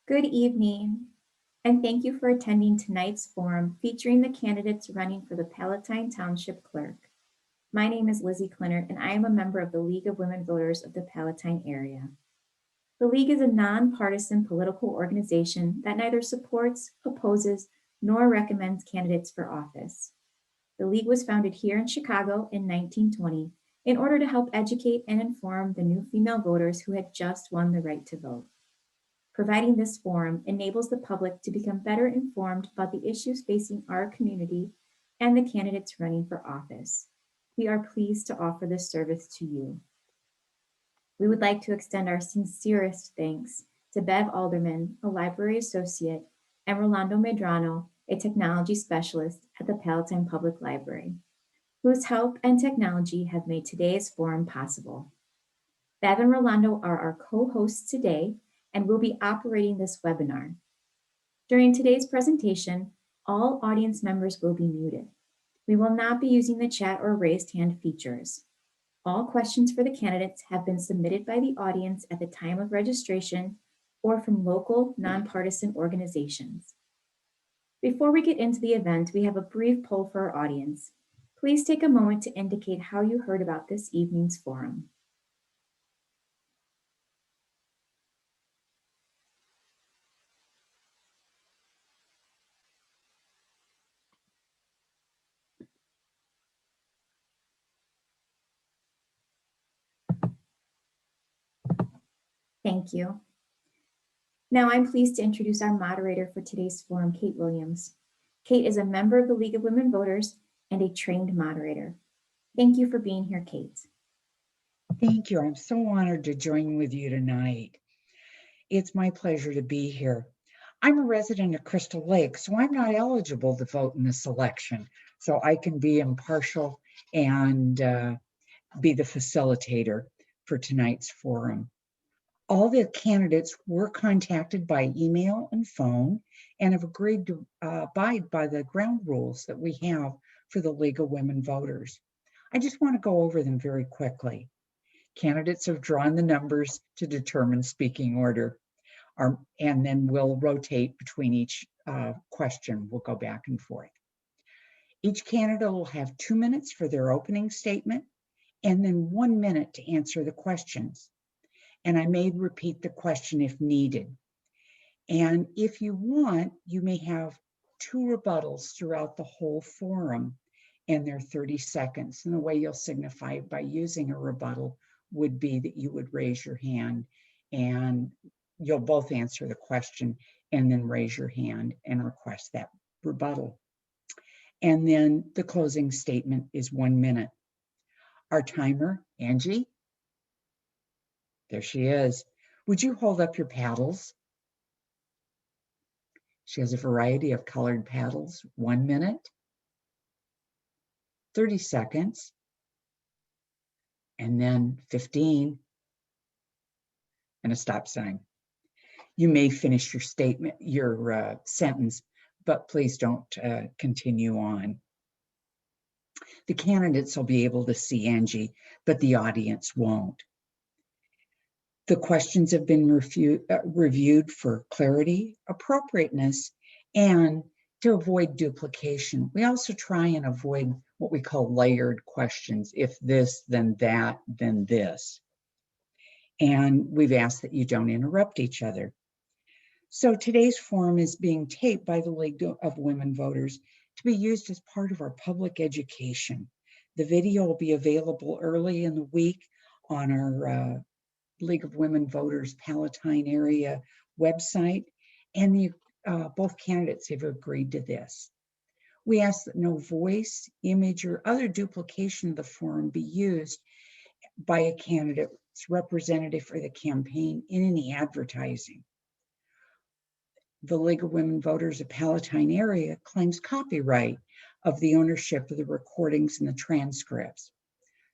Good evening, and thank you for attending tonight's forum featuring the candidates running for the Palatine Township Clerk. My name is Lizzie Clinner, and I am a member of the League of Women Voters of the Palatine area. The League is a nonpartisan political organization that neither supports, opposes, nor recommends candidates for office. The League was founded here in Chicago in 1920 in order to help educate and inform the new female voters who had just won the right to vote. Providing this forum enables the public to become better informed about the issues facing our community and the candidates running for office. We are pleased to offer this service to you. We would like to extend our sincerest thanks to Bev Alderman, a library associate, and Rolando Medrano, a technology specialist at the Palatine Public Library, whose help and technology have made today's forum possible. Bev and Rolando are our co-hosts today and will be operating this webinar. During today's presentation, all audience members will be muted. We will not be using the chat or raised hand features. All questions for the candidates have been submitted by the audience at the time of registration or from local nonpartisan organizations. Before we get into the event, we have a brief poll for our audience. Please take a moment to indicate how you heard about this evening's forum. Thank you. Now I'm pleased to introduce our moderator for today's forum, Cate Williams. Cate is a member of the League of Women Voters and a trained moderator. Thank you for being here, Cate. Thank you. I'm so honored to join with you tonight. It's my pleasure to be here. I'm a resident of Crystal Lake, so I'm not eligible to vote in this election. So I can be impartial and be the facilitator for tonight's forum. All the candidates were contacted by email and phone and have agreed to abide by the ground rules that we have for the League of Women Voters. I just want to go over them very quickly. Candidates have drawn the numbers to determine speaking order, and then we'll rotate between each question. We'll go back and forth. Each candidate will have 2 minutes for their opening statement and then 1 minute to answer the questions. And I may repeat the question if needed. And if you want, you may have 2 rebuttals throughout the whole forum, and they're 30 seconds. And the way you'll signify it by using a rebuttal would be that you would raise your hand and you'll both answer the question and then raise your hand and request that rebuttal. And then the closing statement is 1 minute. Our timer, Angie, there she is. Would you hold up your paddles? She has a variety of colored paddles. 1 minute, 30 seconds, and then 15, and a stop sign. You may finish your statement, your sentence, but please don't continue on. The candidates will be able to see Angie, but the audience won't. The questions have been reviewed for clarity, appropriateness, and to avoid duplication. We also try and avoid what we call layered questions. If this, then that, then this. And we've asked that you don't interrupt each other. So today's forum is being taped by the League of Women Voters to be used as part of our public education. The video will be available early in the week on our League of Women Voters Palatine area website, and both candidates have agreed to this. We ask that no voice, image, or other duplication of the forum be used by a candidate's representative for the campaign in any advertising. The League of Women Voters of Palatine area claims copyright of the ownership of the recordings and the transcripts.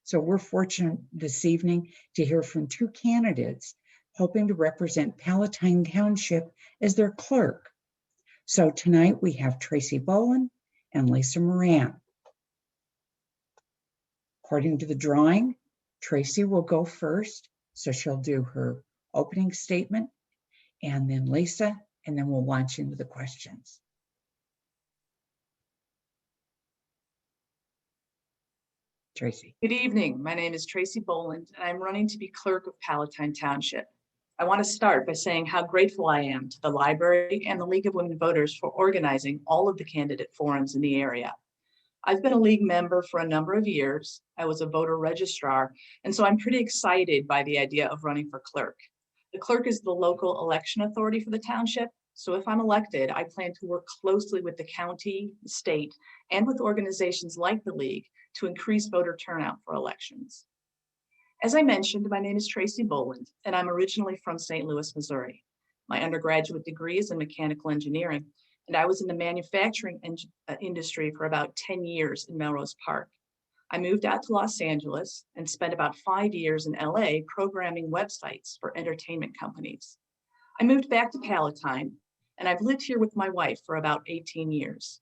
So we're fortunate this evening to hear from 2 candidates hoping to represent Palatine Township as their clerk. So tonight we have Tracy Boland and Lisa Moran. According to the drawing, Tracy will go first, so she'll do her opening statement, and then Lisa, and then we'll launch into the questions. Tracy. Good evening. My name is Tracy Boland, and I'm running to be clerk of Palatine Township. I want to start by saying how grateful I am to the library and the League of Women Voters for organizing all of the candidate forums in the area. I've been a league member for a number of years. I was a voter registrar, and so I'm pretty excited by the idea of running for clerk. The clerk is the local election authority for the township, so if I'm elected, I plan to work closely with the county, the state, and with organizations like the league to increase voter turnout for elections. As I mentioned, my name is Tracy Boland, and I'm originally from St. Louis, Missouri. My undergraduate degree is in mechanical engineering, and I was in the manufacturing industry for about 10 years in Melrose Park. I moved out to Los Angeles and spent about 5 years in LA programming websites for entertainment companies. I moved back to Palatine, and I've lived here with my wife for about 18 years.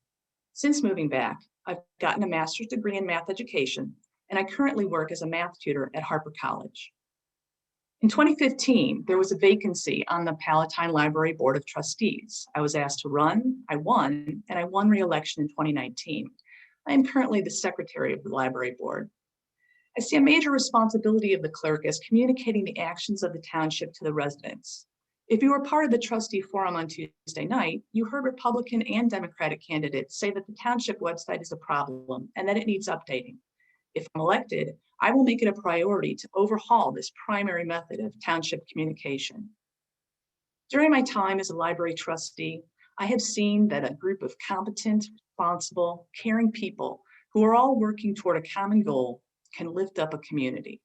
Since moving back, I've gotten a master's degree in math education, and I currently work as a math tutor at Harper College. In 2015, there was a vacancy on the Palatine Library Board of Trustees. I was asked to run, I won, and I won re-election in 2019. I am currently the secretary of the library board. I see a major responsibility of the clerk as communicating the actions of the township to the residents. If you were part of the trustee forum on Tuesday night, you heard Republican and Democratic candidates say that the township website is a problem and that it needs updating. If I'm elected, I will make it a priority to overhaul this primary method of township communication. During my time as a library trustee, I have seen that a group of competent, responsible, caring people who are all working toward a common goal can lift up a community.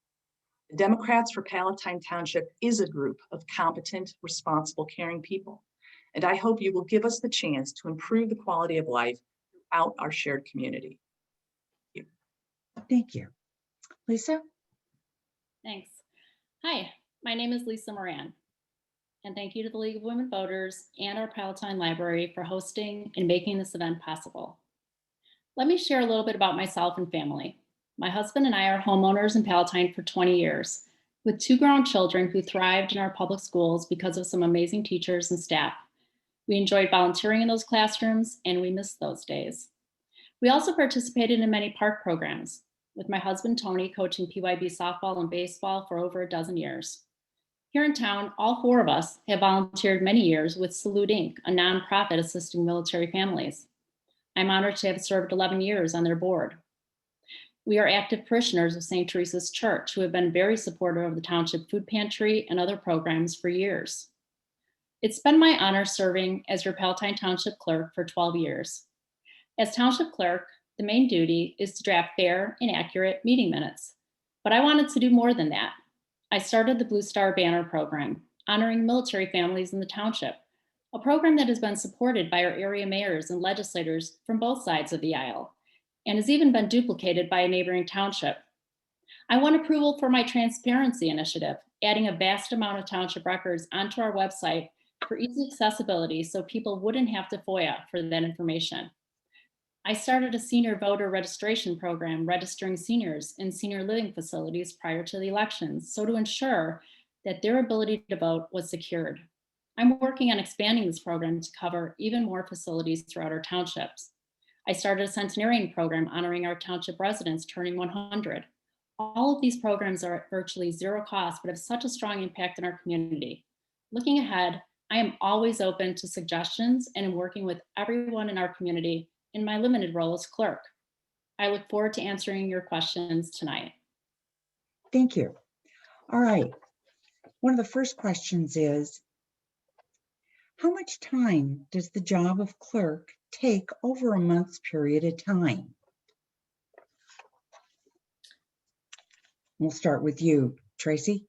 The Democrats for Palatine Township is a group of competent, responsible, caring people, and I hope you will give us the chance to improve the quality of life throughout our shared community. Thank you. Thank you. Lisa? Thanks. Hi, my name is Lisa Moran, and thank you to the League of Women Voters and our Palatine Library for hosting and making this event possible. Let me share a little bit about myself and family. My husband and I are homeowners in Palatine for 20 years, with 2 grown children who thrived in our public schools because of some amazing teachers and staff. We enjoyed volunteering in those classrooms, and we missed those days. We also participated in many park programs, with my husband Tony coaching PYB softball and baseball for over a dozen years. Here in town, all 4 of us have volunteered many years with Salute Inc., a nonprofit assisting military families. I'm honored to have served 11 years on their board. We are active parishioners of St. Teresa's Church, who have been very supportive of the Township Food Pantry and other programs for years. It's been my honor serving as your Palatine Township Clerk for 12 years. As Township Clerk, the main duty is to draft fair and accurate meeting minutes. But I wanted to do more than that. I started the Blue Star Banner program, honoring military families in the township, a program that has been supported by our area mayors and legislators from both sides of the aisle, and has even been duplicated by a neighboring township. I won approval for my transparency initiative, adding a vast amount of township records onto our website for easy accessibility so people wouldn't have to FOIA for that information. I started a senior voter registration program registering seniors in senior living facilities prior to the elections, so to ensure that their ability to vote was secured. I'm working on expanding this program to cover even more facilities throughout our townships. I started a centenarian program honoring our township residents turning 100. All of these programs are at virtually zero cost, but have such a strong impact in our community. Looking ahead, I am always open to suggestions and am working with everyone in our community in my limited role as clerk. I look forward to answering your questions tonight. Thank you. All right. One of the first questions is, how much time does the job of clerk take over a month's period of time? We'll start with you, Tracy.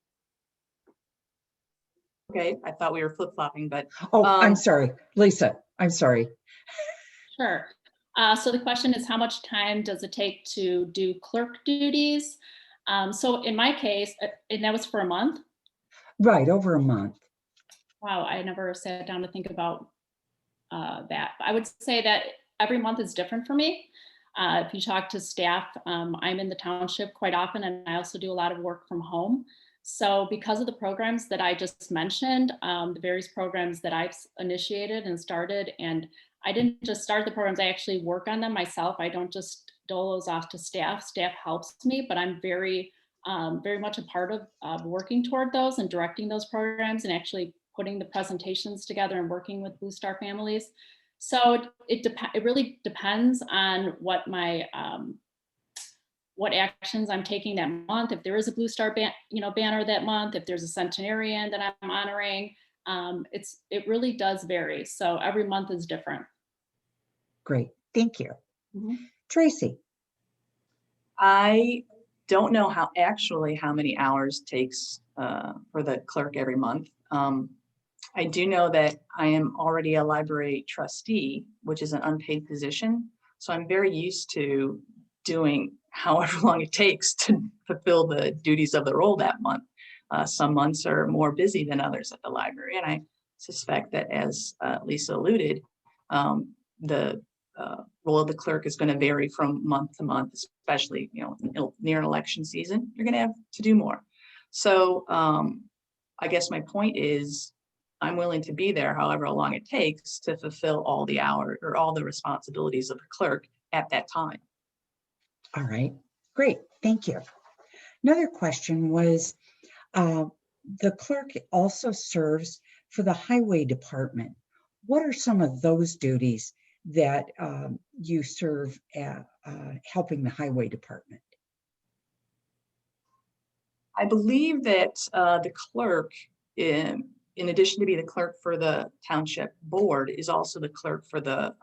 Okay, I thought we were flip-flopping, but Oh, I'm sorry, Lisa, I'm sorry. Sure. So the question is, how much time does it take to do clerk duties? So in my case, and that was for a month? Right, over a month. Wow, I never sat down to think about that. I would say that every month is different for me. If you talk to staff, I'm in the township quite often, and I also do a lot of work from home. So because of the programs that I just mentioned, the various programs that I've initiated and started, and I didn't just start the programs, I actually work on them myself. I don't just dole those off to staff. Staff helps me, but I'm very much a part of working toward those and directing those programs and actually putting the presentations together and working with Blue Star families. So it really depends on what my what actions I'm taking that month. If there is a Blue Star banner that month, if there's a centenarian that I'm honoring, it really does vary. So every month is different. Great, thank you. Mhm. Tracy. I don't know how many hours takes for the clerk every month. I do know that I am already a library trustee, which is an unpaid position. So I'm very used to doing however long it takes to fulfill the duties of the role that month. Some months are more busy than others at the library. And I suspect that, as Lisa alluded, the role of the clerk is going to vary from month to month, especially near election season. You're going to have to do more. So I guess my point is, I'm willing to be there however long it takes to fulfill all the hours or all the responsibilities of the clerk at that time. All right, great, thank you. Another question was, the clerk also serves for the highway department. What are some of those duties that you serve at helping the highway department? I believe that the clerk, in addition to be the clerk for the township board, is also the clerk for the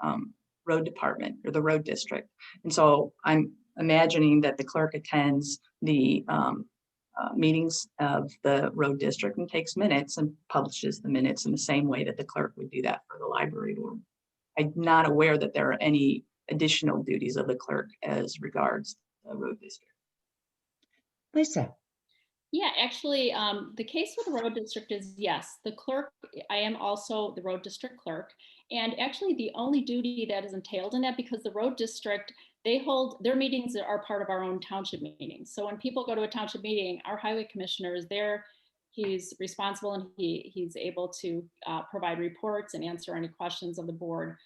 road department or the road district. And so I'm imagining that the clerk attends the meetings of the road district and takes minutes and publishes the minutes in the same way that the clerk would do that for the library board. I'm not aware that there are any additional duties of the clerk as regards the road district. Lisa. Yeah, actually, the case with the road district is, yes, the clerk, I am also the road district clerk. And actually the only duty that is entailed in that, because the road district, they hold their meetings that are part of our own township meetings. So when people go to a township meeting, our highway commissioner is there. He's responsible and he's able to provide reports and answer any questions of the board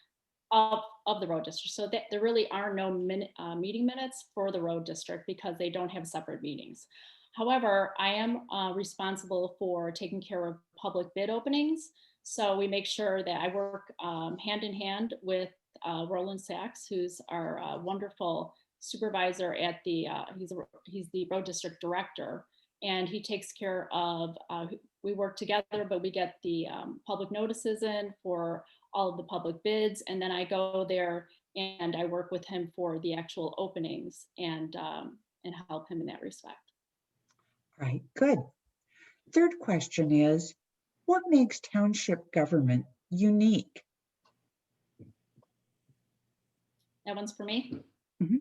of the road district. So that there really are no meeting minutes for the road district because they don't have separate meetings. However, I am responsible for taking care of public bid openings. So we make sure that I work hand in hand with Roland Sachs, who's our wonderful supervisor at the, he's the road district director. And he takes care of, we work together, but we get the public notices in for all of the public bids. And then I go there and I work with him for the actual openings and help him in that respect. Right, good. Third question is, what makes township government unique? That one's for me. Mhm.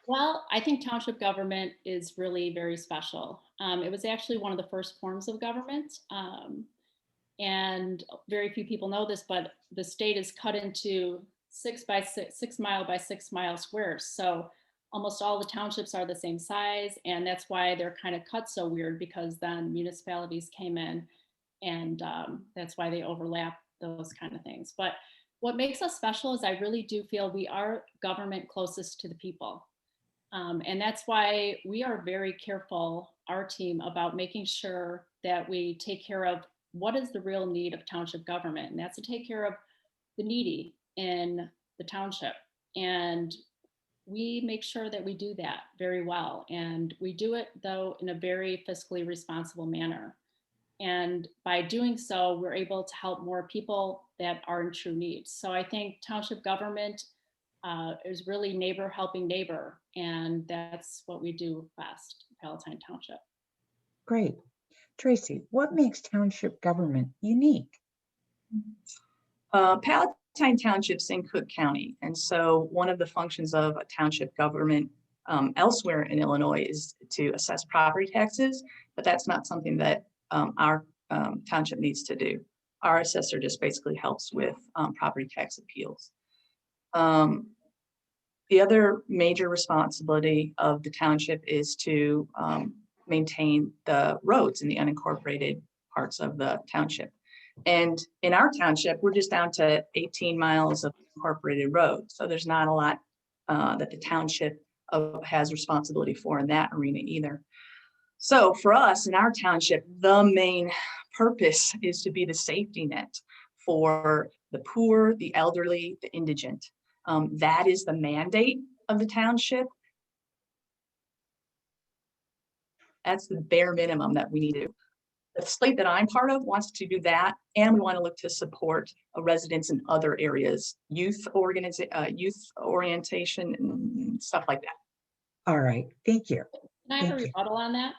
Well, I think township government is really very special. It was actually one of the first forms of government. And very few people know this, but the state is cut into 6 mile by 6 mile squares. So almost all the townships are the same size. And that's why they're kind of cut so weird, because then municipalities came in and that's why they overlap those kind of things. But what makes us special is I really do feel we are government closest to the people. And that's why we are very careful, our team, about making sure that we take care of what is the real need of township government. And that's to take care of the needy in the township. And we make sure that we do that very well. And we do it, though, in a very fiscally responsible manner. And by doing so, we're able to help more people that are in true need. So I think township government is really neighbor helping neighbor. And that's what we do best, Palatine Township. Great. Tracy, what makes township government unique? Palatine Township's in Cook County. And so one of the functions of a township government elsewhere in Illinois is to assess property taxes, but that's not something that our township needs to do. Our assessor just basically helps with property tax appeals. The other major responsibility of the township is to maintain the roads in the unincorporated parts of the township. And in our township, we're just down to 18 miles of incorporated road. So there's not a lot that the township has responsibility for in that arena either. So for us in our township, the main purpose is to be the safety net for the poor, the elderly, the indigent. That is the mandate of the township. That's the bare minimum that we need to do. The slate that I'm part of wants to do that, and we want to look to support residents in other areas, youth orientation and stuff like that. All right, thank you. Can I have a Thank you. rebuttal on that?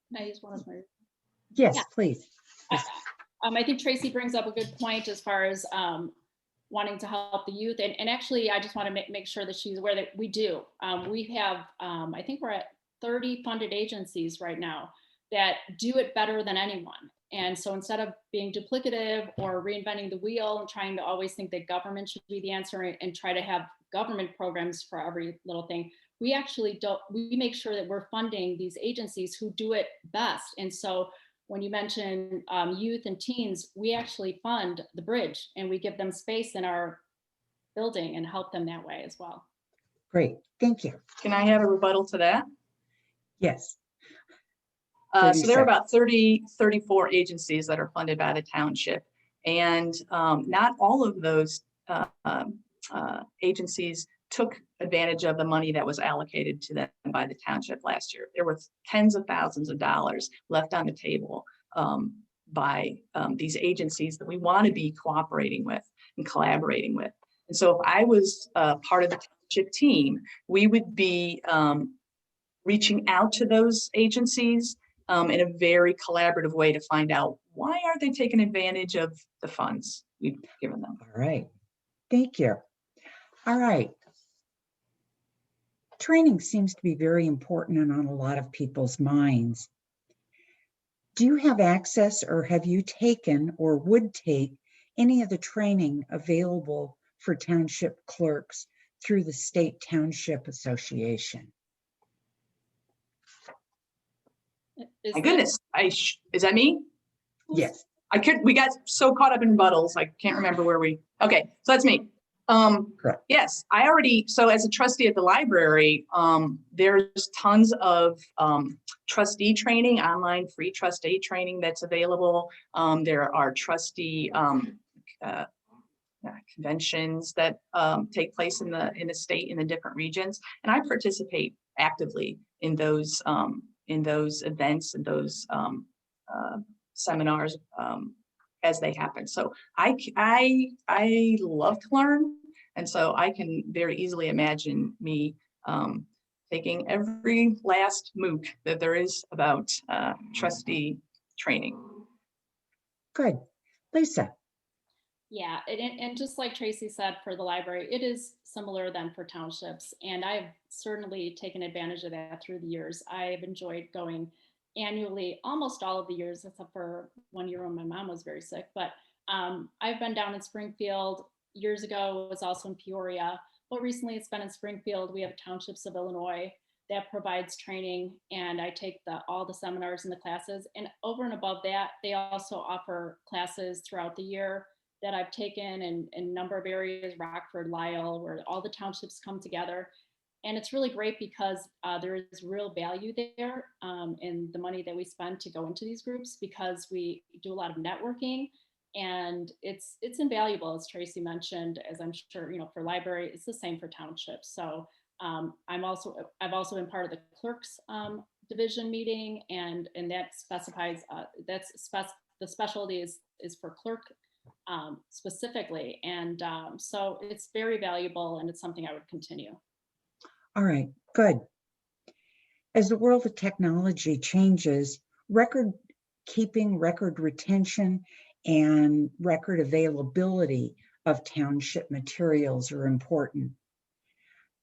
Can I use one of my? Yes, Yeah. please. Yes. I think Tracy brings up a good point as far as wanting to help the youth. And actually, I just want to make sure that she's aware that we do. We have, I think we're at 30 funded agencies right now that do it better than anyone. And so instead of being duplicative or reinventing the wheel and trying to always think that government should be the answer and try to have government programs for every little thing, we actually don't, we make sure that we're funding these agencies who do it best. And so when you mention youth and teens, we actually fund the bridge and we give them space in our building and help them that way as well. Great, thank you. Can I have a rebuttal to that? Yes. So there are about 34 agencies that are funded by the township, and not all of those agencies took advantage of the money that was allocated to them by the township last year. There were tens of thousands of dollars left on the table by these agencies that we want to be cooperating with and collaborating with. And so if I was part of the township team, we would be reaching out to those agencies in a very collaborative way to find out why aren't they taking advantage of the funds we've given them. All right, thank you. All right. Training seems to be very important and on a lot of people's minds. Do you have access or have you taken or would take any of the training available for township clerks through the State Township Association? My goodness, is that me? Yes. We got so caught up in rebuttals, I can't remember where okay, so that's me. Correct. Yes, so as a trustee at the library, there's tons of trustee training, online free trustee training that's available. There are trustee conventions that take place in the state in the different regions, and I participate actively in those events and those seminars as they happen. So I love to learn, and so I can very easily imagine me taking every last MOOC that there is about trustee training. Good. Lisa. Yeah, and just like Tracy said, for the library, it is similar then for townships. And I've certainly taken advantage of that through the years. I've enjoyed going annually, almost all of the years, except for 1 year when my mom was very sick. But I've been down in Springfield. Years ago, it was also in Peoria. But recently it's been in Springfield. We have Townships of Illinois that provides training, and I take all the seminars and the classes. And over and above that, they also offer classes throughout the year that I've taken in a number of areas, Rockford, Lisle, where all the townships come together. And it's really great because there is real value there in the money that we spend to go into these groups, because we do a lot of networking, and it's invaluable, as Tracy mentioned, as I'm sure, for library, it's the same for townships. So I've also been part of the clerks division meeting, and that specifies, the specialty is for clerk specifically. And so it's very valuable, and it's something I would continue. All right, good. As the world of technology changes, record keeping, record retention, and record availability of township materials are important.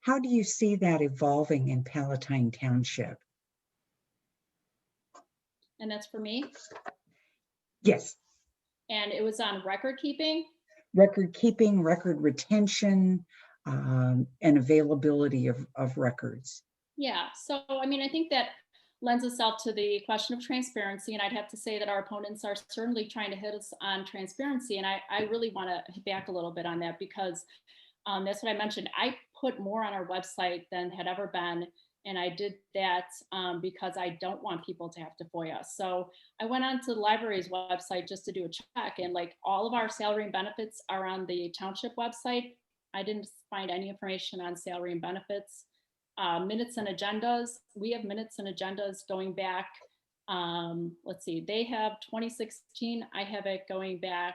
How do you see that evolving in Palatine Township? And that's for me? Yes. And it was on record keeping? Record keeping, record retention, and availability of records. Yeah, so I mean, I think that lends itself to the question of transparency. And I'd have to say that our opponents are certainly trying to hit us on transparency. And I really want to hit back a little bit on that because that's what I mentioned. I put more on our website than had ever been. And I did that because I don't want people to have to FOIA. So I went onto the library's website just to do a check, and like all of our salary and benefits are on the township website. I didn't find any information on salary and benefits. Minutes and agendas, we have minutes and agendas going back. Let's see, they have 2016. I have it going back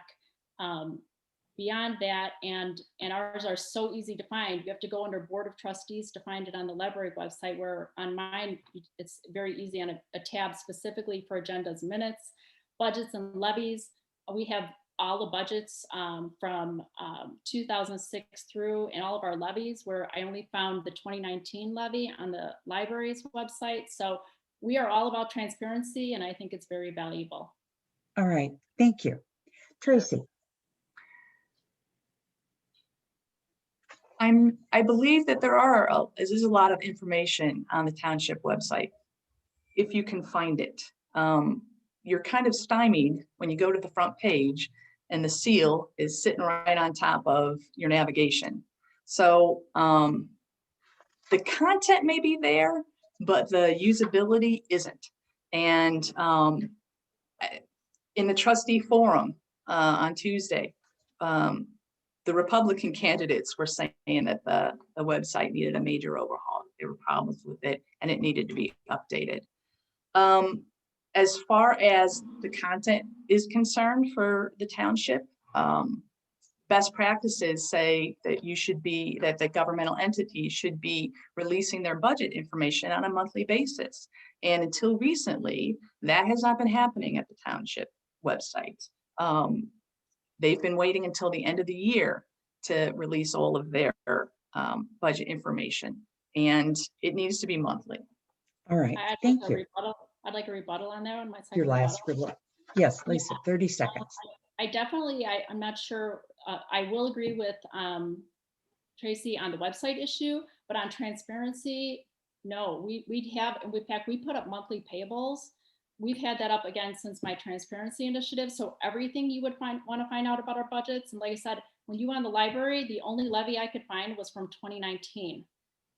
beyond that, and ours are so easy to find. You have to go under Board of Trustees to find it on the library website, where on mine, it's very easy on a tab specifically for agendas, minutes, budgets and levies. We have all the budgets from 2006 through, and all of our levies, where I only found the 2019 levy on the library's website. So we are all about transparency, and I think it's very valuable. All right, thank you. Tracy. I believe that there's a lot of information on the township website, if you can find it. You're kind of stymied when you go to the front page and the seal is sitting right on top of your navigation. So the content may be there, but the usability isn't. And in the trustee forum on Tuesday, the Republican candidates were saying that the website needed a major overhaul. There were problems with it and it needed to be updated. As far as the content is concerned for the township, best practices say that that the governmental entities should be releasing their budget information on a monthly basis. And until recently, that has not been happening at the township website. They've been waiting until the end of the year to release all of their budget information, and it needs to be monthly. All right, thank you. I'd like a rebuttal on that one. My second Your last rebuttal. Yes, Lisa, 30 seconds. I'm not sure. I will agree with Tracy on the website issue, but on transparency, no, we have, in fact, we put up monthly payables. We've had that up again since my transparency initiative. So everything you would want to find out about our budgets. And like I said, when you went on the library, the only levy I could find was from 2019.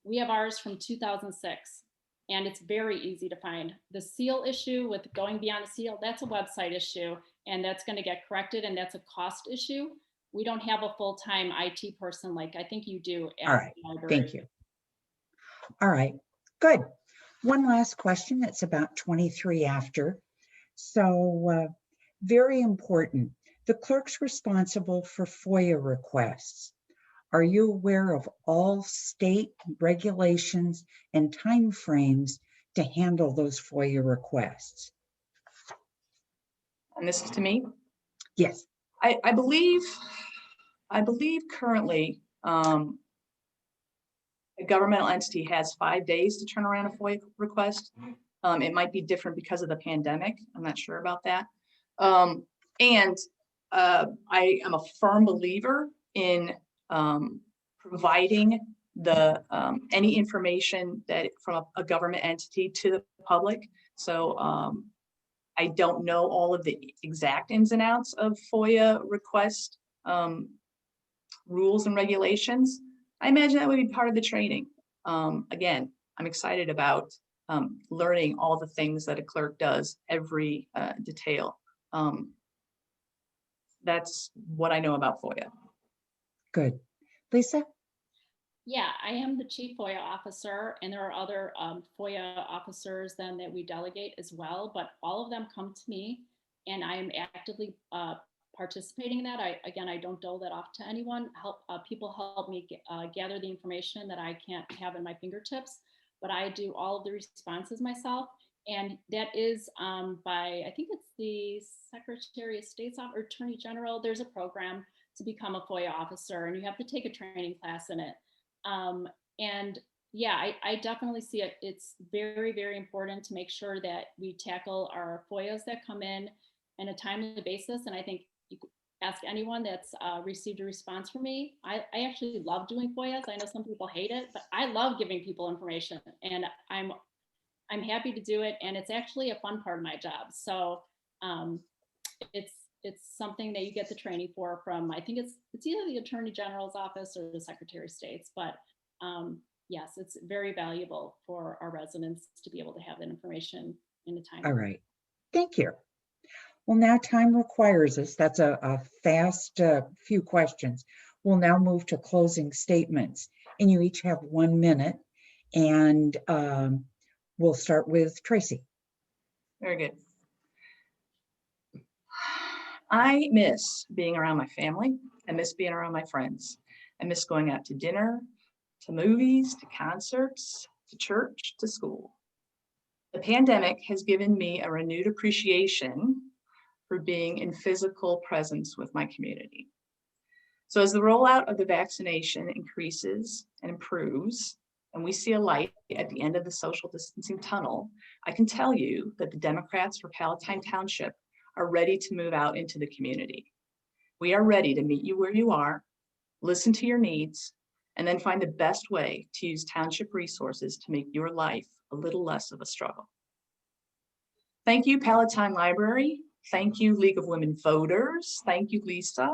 We have ours from 2006, and it's very easy to find. The seal issue with going beyond the seal, that's a website issue, and that's going to get corrected, and that's a cost issue. We don't have a full-time IT person like I think you do at All right, the library. thank you. All right, good. One last question. It's about 23 after. So very important. The clerk's responsible for FOIA requests. Are you aware of all state regulations and timeframes to handle those FOIA requests? And this is to me? Yes. I believe currently a governmental entity has 5 days to turn around a FOIA request. It might be different because of the pandemic. I'm not sure about that. I am a firm believer in providing any information that from a government entity to the public. So I don't know all of the exact ins and outs of FOIA request rules and regulations. I imagine that would be part of the training. Again, I'm excited about learning all the things that a clerk does, every detail. That's what I know about FOIA. Good. Lisa? Yeah, I am the chief FOIA officer, and there are other FOIA officers then that we delegate as well, but all of them come to me, and I am actively participating in that. I don't dole that off to anyone. People help me gather the information that I can't have in my fingertips, but I do all of the responses myself. And that is by, I think it's the Secretary of State's office or Attorney General. There's a program to become a FOIA officer, and you have to take a training class in it. And yeah, I definitely see it. It's very, very important to make sure that we tackle our FOIAs that come in a timely basis. And I think you could ask anyone that's received a response from me. I actually love doing FOIAs. I know some people hate it, but I love giving people information, and I'm I'm happy to do it, and it's actually a fun part of my job. So it's something that you get the training for from, I think it's either the Attorney General's office or the Secretary of State's, but yes, it's very valuable for our residents to be able to have that information in a time. All right, thank you. Well, now time requires us. That's a fast few questions. We'll now move to closing statements, and you each have 1 minute, and we'll start with Tracy. Very good. I miss being around my family. I miss being around my friends. I miss going out to dinner, to movies, to concerts, to church, to school. The pandemic has given me a renewed appreciation for being in physical presence with my community. So as the rollout of the vaccination increases and improves, and we see a light at the end of the social distancing tunnel, I can tell you that the Democrats for Palatine Township are ready to move out into the community. We are ready to meet you where you are, listen to your needs, and then find the best way to use township resources to make your life a little less of a struggle. Thank you, Palatine Library. Thank you, League of Women Voters. Thank you, Lisa.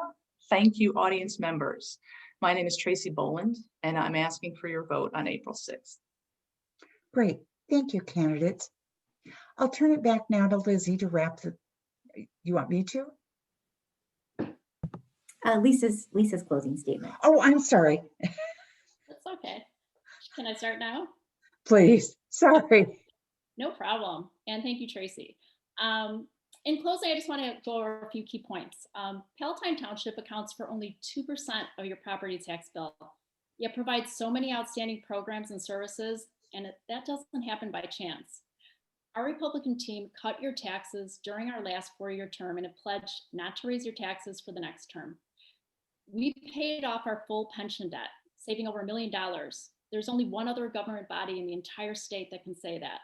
Thank you, audience members. My name is Tracy Boland, and I'm asking for your vote on April 6th. Great, thank you, candidates. I'll turn it back now to Lizzie to wrap the, you want me to? Lisa's closing statement. Oh, I'm sorry, That's okay. Can I start now? please, sorry. No problem. And thank you, Tracy. In closing, I just want to go over a few key points. Palatine Township accounts for only 2% of your property tax bill, yet provides so many outstanding programs and services, and that doesn't happen by chance. Our Republican team cut your taxes during our last 4-year term and have pledged not to raise your taxes for the next term. We paid off our full pension debt, saving over $1 million. There's only one other government body in the entire state that can say that.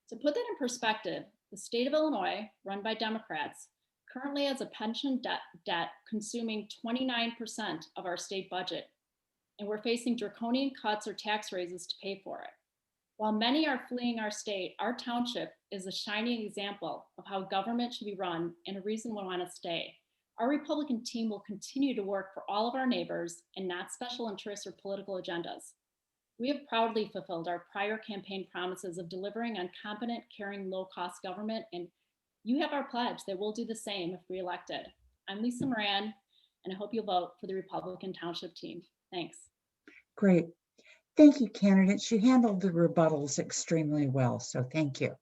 To put that in perspective, the state of Illinois, run by Democrats, currently has a pension debt consuming 29% of our state budget, and we're facing draconian cuts or tax raises to pay for it. While many are fleeing our state, our township is a shining example of how government should be run and a reason we want to stay. Our Republican team will continue to work for all of our neighbors and not special interests or political agendas. We have proudly fulfilled our prior campaign promises of delivering on competent, caring, low-cost government, and you have our pledge that we'll do the same if reelected. I'm Lisa Moran, and I hope you'll vote for the Republican Township team. Thanks. Great, thank you, candidates. You handled the rebuttals extremely well, so thank you.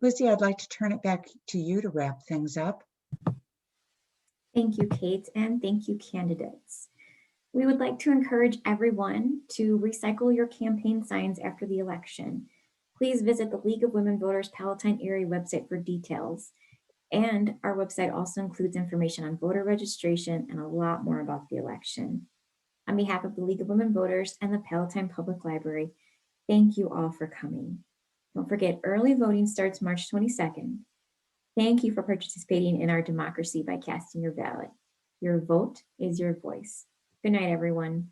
Lizzie, I'd like to turn it back to you to wrap things up. Thank you, Cate, and thank you, candidates. We would like to encourage everyone to recycle your campaign signs after the election. Please visit the League of Women Voters Palatine area website for details. And our website also includes information on voter registration and a lot more about the election. On behalf of the League of Women Voters and the Palatine Public Library, thank you all for coming. Don't forget, early voting starts March 22nd. Thank you for participating in our democracy by casting your ballot. Your vote is your voice. Good night, everyone.